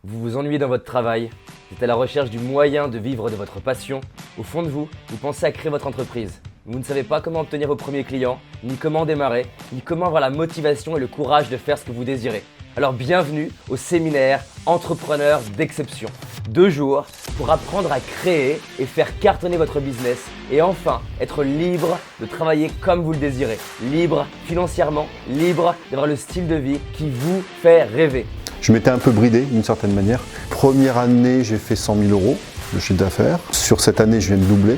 Vous vous ennuyez dans votre travail, vous êtes à la recherche du moyen de vivre de votre passion. Au fond de vous, vous pensez à créer votre entreprise. Vous ne savez pas comment obtenir vos premiers clients, ni comment démarrer, ni comment avoir la motivation et le courage de faire ce que vous désirez. Alors bienvenue au séminaire Entrepreneurs d'exception. 2 jours pour apprendre à créer et faire cartonner votre business et enfin être libre de travailler comme vous le désirez. Libre financièrement, libre d'avoir le style de vie qui vous fait rêver. Je m'étais un peu bridé d'une certaine manière. Première année, j'ai fait 100 000 € de chiffre d'affaires. Sur cette année, je viens de doubler.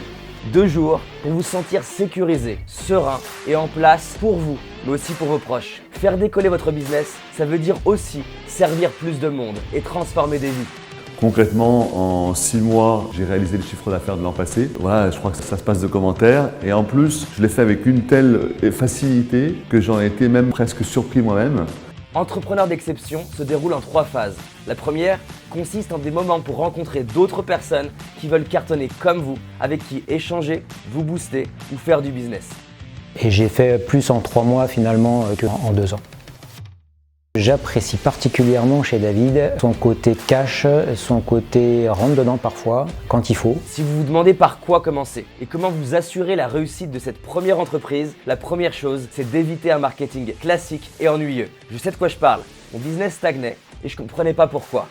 2 jours pour vous sentir sécurisé, serein et en place pour vous, mais aussi pour vos proches. Faire décoller votre business, ça veut dire aussi servir plus de monde et transformer des vies. Concrètement, en 6 mois, j'ai réalisé le chiffre d'affaires de l'an passé. Voilà, je crois que ça se passe de commentaires. Et en plus, je l'ai fait avec une telle facilité que j'en ai été même presque surpris moi-même. Entrepreneur d'exception se déroule en 3 phases. La première consiste en des moments pour rencontrer d'autres personnes qui veulent cartonner comme vous, avec qui échanger, vous booster ou faire du business. Et j'ai fait plus en 3 mois finalement qu'en 2 ans. J'apprécie particulièrement chez David son côté cash, son côté rentre-dedans parfois, quand il faut. Si vous vous demandez par quoi commencer et comment vous assurer la réussite de cette première entreprise, la première chose, c'est d'éviter un marketing classique et ennuyeux. Je sais de quoi je parle. Mon business stagnait et je ne comprenais pas pourquoi.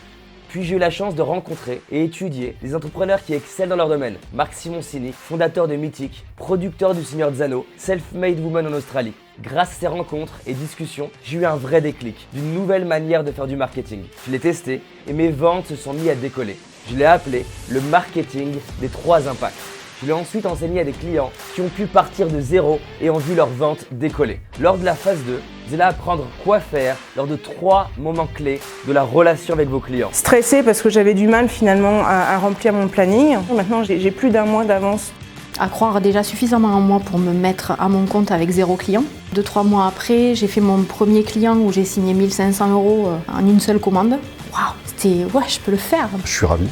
Puis j'ai eu la chance de rencontrer et étudier des entrepreneurs qui excellent dans leur domaine. Marc Simoncini, fondateur de Mythique, producteur du Seigneur Zano, self-made woman en Australie. Grâce à ces rencontres et discussions, j'ai eu un vrai déclic d'une nouvelle manière de faire du marketing. Je l'ai testé et mes ventes se sont mises à décoller. Je l'ai appelé le marketing des 3 impacts. Je l'ai ensuite enseigné à des clients qui ont pu partir de zéro et ont vu leurs ventes décoller. Lors de la phase 2, vous allez apprendre quoi faire lors de 3 moments clés de la relation avec vos clients. Stressée parce que j'avais du mal finalement à remplir mon planning. Maintenant j'ai plus d'1 mois d'avance. À croire déjà suffisamment en moi pour me mettre à mon compte avec 0 client. 2-3 mois après, j'ai fait mon premier client où j'ai signé 1 500 € en une seule commande. Waouh, c'était ouais, je peux le faire. Je suis ravi.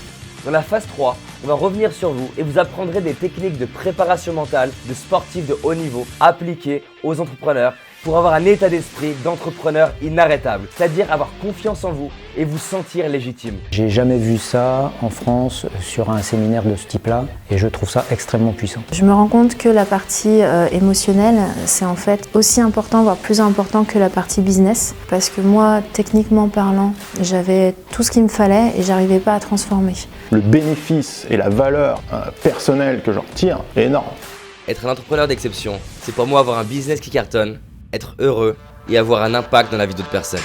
Dans la phase 3, on va revenir sur vous et vous apprendrez des techniques de préparation mentale de sportifs de haut niveau appliquées aux entrepreneurs pour avoir un état d'esprit d'entrepreneur inarrêtable, c'est-à-dire avoir confiance en vous et vous sentir légitime. J'ai jamais vu ça en France sur un séminaire de ce type-là et je trouve ça extrêmement puissant. Je me rends compte que la partie émotionnelle, c'est en fait aussi important, voire plus important que la partie business. Parce que moi, techniquement parlant, j'avais tout ce qu'il me fallait et j'arrivais pas à transformer. Le bénéfice et la valeur personnelle que j'en retire est énorme. Être un entrepreneur d'exception, c'est pour moi avoir un business qui cartonne, être heureux et avoir un impact dans la vie d'autres personnes.